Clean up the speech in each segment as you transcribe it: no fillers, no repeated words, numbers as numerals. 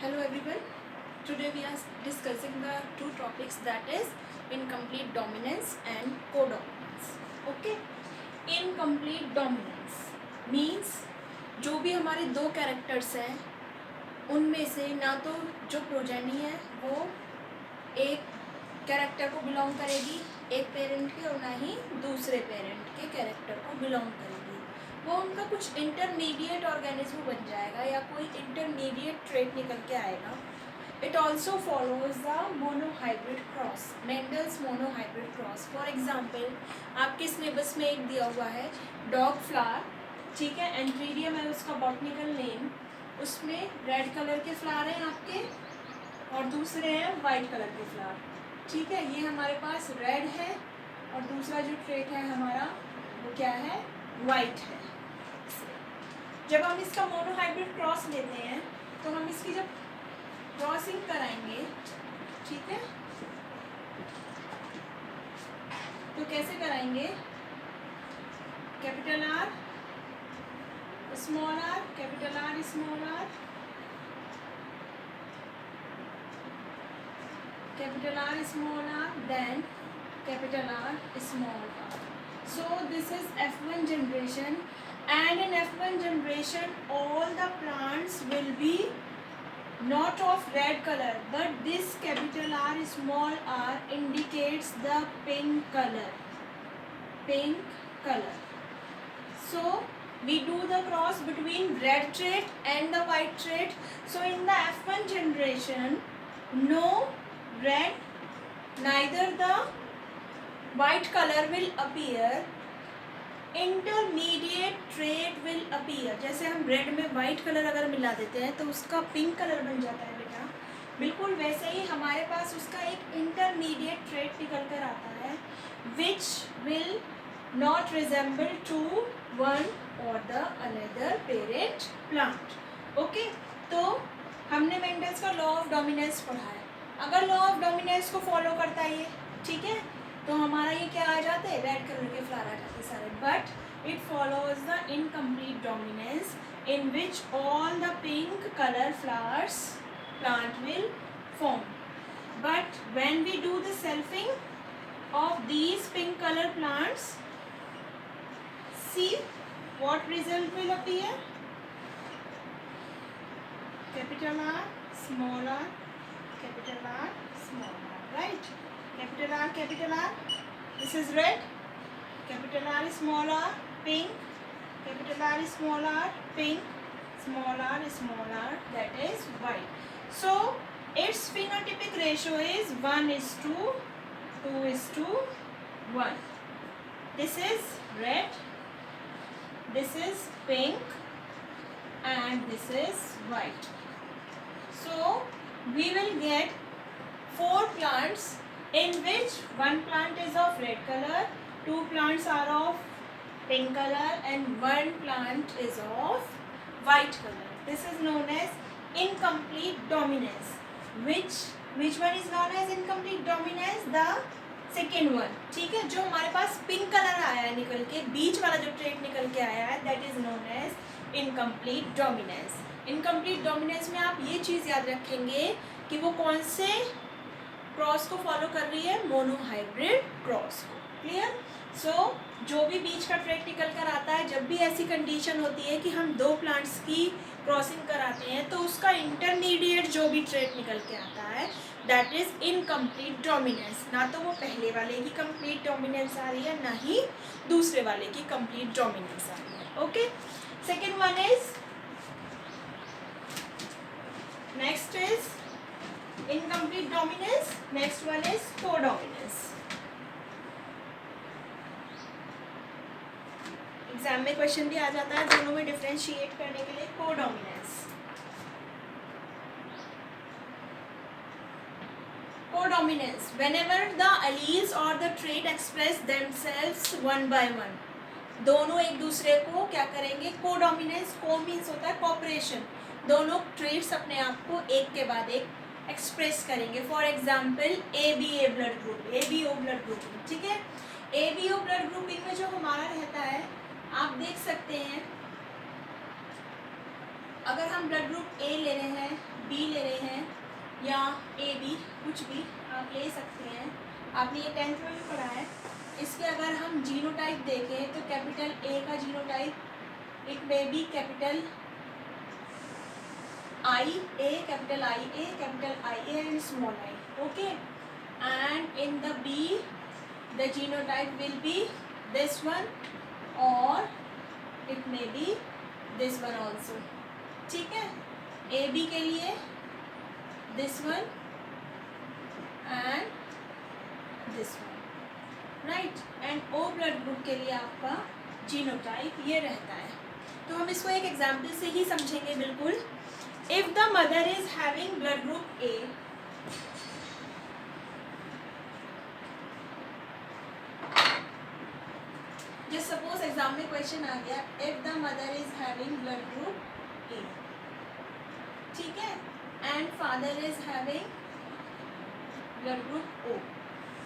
Hello everyone. Today we are discussing the two topics, that is incomplete dominance and codominance. Okay. Incomplete dominance means जो भी हमारे दो characters हैं उनमें से ना तो जो प्रोजेनी है वो एक कैरेक्टर को बिलोंग करेगी एक पेरेंट के, और ना ही दूसरे पेरेंट के कैरेक्टर को बिलोंग करेगी। वो उनका कुछ इंटरमीडिएट ऑर्गेनिज्म बन जाएगा या कोई इंटरमीडिएट ट्रेट निकल के आएगा। It also follows the monohybrid cross, Mendel's monohybrid cross. For example आपके सिलेबस में एक दिया हुआ है डॉग फ्लावर, ठीक है, एंट्रीडियम है उसका बॉटनिकल नेम। उसमें रेड कलर के फ्लावर हैं आपके और दूसरे हैं वाइट कलर के फ्लावर, ठीक है। ये हमारे पास रेड है और दूसरा जो ट्रेट है हमारा वो क्या है, वाइट है। जब हम इसका मोनोहाइब्रिड क्रॉस लेते हैं तो हम इसकी जब क्रॉसिंग कराएंगे, ठीक है, तो कैसे कराएंगे, capital R small R, capital R small R, capital R small r, then capital R small r. So this is F1 generation, and in F1 generation all the plants will be not of red color, but this capital R small r indicates the pink color, pink color. So we do the cross between red trait and the white trait. So in the F1 generation, no red, neither the white color will appear, intermediate trait will appear. जैसे हम red में white colour अगर मिला देते हैं तो उसका pink colour बन जाता है बेटा, बिल्कुल वैसे ही हमारे पास उसका एक इंटरमीडिएट ट्रेट निकल कर आता है which will not resemble to one or the another parent plant. Okay, तो हमने मेंडल्स का लॉ ऑफ डोमिनेंस पढ़ा है। अगर लॉ ऑफ डोमिनेंस को फॉलो करता है ये, ठीक है, तो हमारा ये क्या आ जाते हैं, रेड कलर के फ्लावर आ जाते सारे। But it follows the incomplete dominance in which all the pink colour flowers plant will form. But when we do the selfing of these pink colour plants, see what result will appear, capital R small r, capital R small r, right? Capital R, this is red, capital R small r pink, capital R small r pink, small r, that is white. So its phenotypic ratio is 1:2:1. This is red, this is pink, and this is white. So we will get 4 plants in which one plant is of red color, 2 plants are of pink color, and 1 plant is of white color. This is known as incomplete dominance. Which one is known as incomplete dominance? The second one, ठीक है। जो हमारे पास pink colour आया है निकल के, बीच वाला जो ट्रेट निकल के आया है, that is known as incomplete dominance. Incomplete dominance में आप ये चीज़ याद रखेंगे कि वो कौन से क्रॉस को फॉलो कर रही है, मोनोहाइब्रिड क्रॉस को। क्लियर? सो जो भी बीच का ट्रेट निकल कर आता है, जब भी ऐसी कंडीशन होती है कि हम 2 प्लांट्स की क्रॉसिंग कराते हैं तो उसका इंटरमीडिएट जो भी ट्रेट निकल के आता है दैट इज इनकम्प्लीट डोमिनेंस। ना तो वो पहले वाले की कंप्लीट डोमिनेंस आ रही है, ना ही दूसरे वाले की कंप्लीट डोमिनेंस आ रही है। Okay, second one is, next is incomplete dominance, next one is codominance. Exam में क्वेश्चन भी आ जाता है दोनों में डिफरेंशिएट करने के लिए। Codominance, codominance, whenever the alleles or the trait express themselves one by one, दोनों एक दूसरे को क्या करेंगे, कोडोमिनेंस। को मीन्स होता है कॉपरेशन, दोनों ट्रेट्स अपने आप को एक के बाद एक एक्सप्रेस करेंगे। For example ABA blood group, ABO blood grouping, ठीक है। ABO ब्लड ग्रुपिंग में जो हमारा रहता है, आप देख सकते हैं, अगर हम ब्लड ग्रुप A ले रहे हैं, B ले रहे आपने ये 10th में भी पढ़ा है। इसके अगर हम जीनोटाइप देखें तो कैपिटल ए का genotype it may B capital I A, capital I A, capital I A and small I. Okay, and in the B the genotype will be this one or it may be this one also. ठीक है, A B के लिए this one and this one, right? and O blood group के लिए आपका genotype ये रहता है. तो हम इसको एक एग्जाम्पल से ही समझेंगे बिल्कुल. If the mother is having blood group A, just suppose exam में क्वेश्चन आ गया if the mother is having blood group A, ठीक है, and father is having blood group O,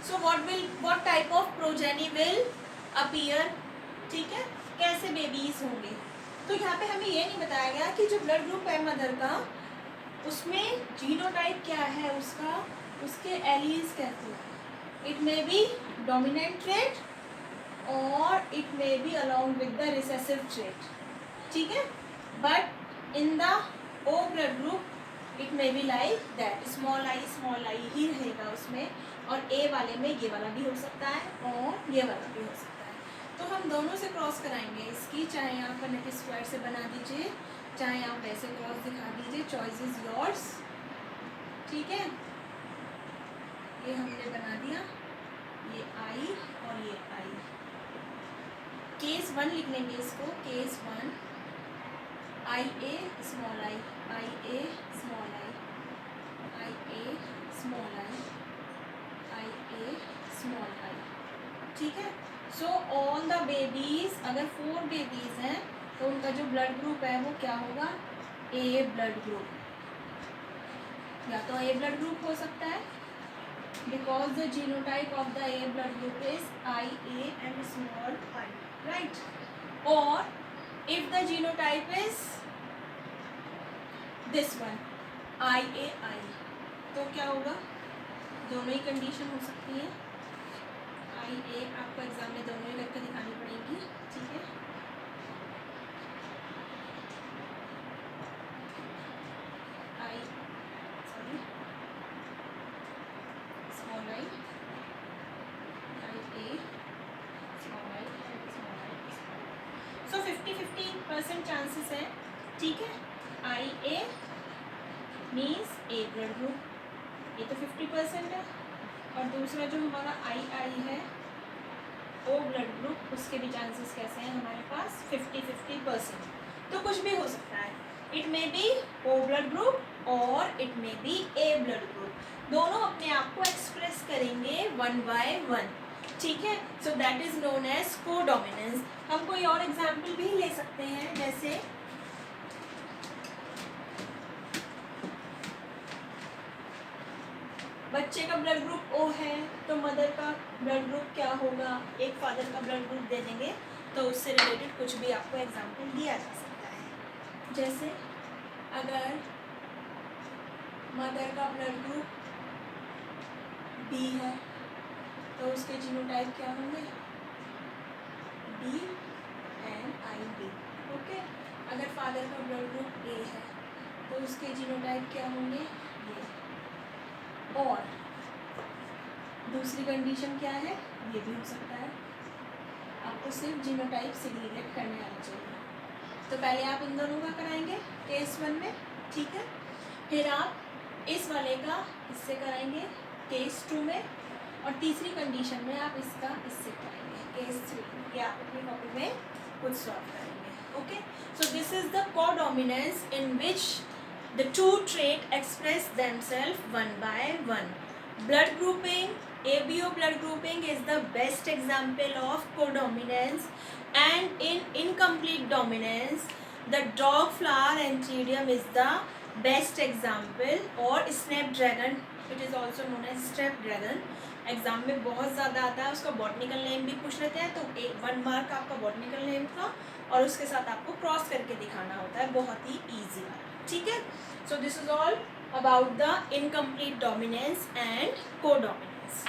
so what type of progeny will appear. ठीक है, कैसे babies होंगे. तो यहाँ पे हमें ये नहीं बताया गया कि जो ब्लड ग्रुप है मदर का उसमें जीनोटाइप क्या है उसका, उसके एलील्स कैसे हैं. It may be dominant trait और it may be along with the recessive trait. ठीक है, but in the O blood group it may be like that, small I ही रहेगा उसमें, और ए वाले में ये वाला भी हो सकता है और ये वाला भी हो सकता है. तो हम दोनों से क्रॉस कराएंगे इसकी, चाहे आप पनेट स्क्वायर से बना दीजिए, चाहे आप वैसे क्रॉस दिखा दीजिए, चॉइस इज योर्स. ठीक है, ये हमने बना दिया, ये आई और ये आई. केस 1 लिख लेंगे इसको, case 1 I A small I, I A small I, I A small I, I A small I. ठीक है, सो ऑल द बेबीज, अगर 4 बेबीज हैं तो उनका जो ब्लड ग्रुप है वो क्या होगा, ए ब्लड ग्रुप. या तो ए ब्लड ग्रुप हो सकता है because the genotype of the A blood group is I A and small I, right. और if the genotype is this one I A I, तो क्या होगा, दोनों ही कंडीशन हो सकती है. आई ए आपको एग्जाम में दोनों ही करके दिखानी पड़ेगी. ठीक है, आई sorry small I, I A small I, small I. So 50-50% chances है. ठीक है, आई ए मीन्स ए ब्लड ग्रुप, ये तो 50% है. और दूसरा जो हमारा आई आई है ओ ब्लड ग्रुप, उसके भी चांसेस कैसे हैं हमारे पास 50-50%. तो कुछ भी हो सकता है, it may be O blood group और it may be A blood group. दोनों अपने आप को एक्सप्रेस करेंगे 1 by 1. ठीक है, so that is known as codominance. हम कोई और एग्जाम्पल भी ले सकते हैं, जैसे बच्चे का ब्लड ग्रुप ओ है तो मदर का ब्लड ग्रुप क्या होगा, एक फादर का ब्लड ग्रुप दे देंगे तो उससे रिलेटेड कुछ भी आपको एग्जाम्पल दिया जा सकता है. जैसे अगर मदर का ब्लड ग्रुप बी है तो उसके जीनोटाइप क्या होंगे, B and I B. Okay, अगर फादर का ब्लड ग्रुप ए है तो उसके जीनोटाइप क्या होंगे, ये. और दूसरी कंडीशन क्या है, ये भी हो सकता है. आपको सिर्फ जीनोटाइप सिग्निफिकेट करने आना चाहिए. तो पहले आप इन दोनों का कराएंगे केस 1 में. ठीक है, फिर आप इस वाले का इससे कराएंगे केस 2 में, और तीसरी कंडीशन में आप इसका इससे कराएंगे केस 3 में. या आप अपनी कॉपी में खुद सॉल्व करेंगे. Okay, so this is the codominance in which the two traits express themselves 1 by 1. Blood grouping, ABO blood grouping is the best example of codominance, and in incomplete dominance the dog flower antheridium is the best example. और snapdragon, it is also known as snapdragon, exam में बहुत ज़्यादा आता है. उसका botanical name भी पूछ लेते हैं, तो 1 मार्क आपका बॉटनिकल नेम का, और उसके साथ आपको क्रॉस करके दिखाना होता है, बहुत ही ईजी. ठीक है, so this is all about the incomplete dominance and codominance.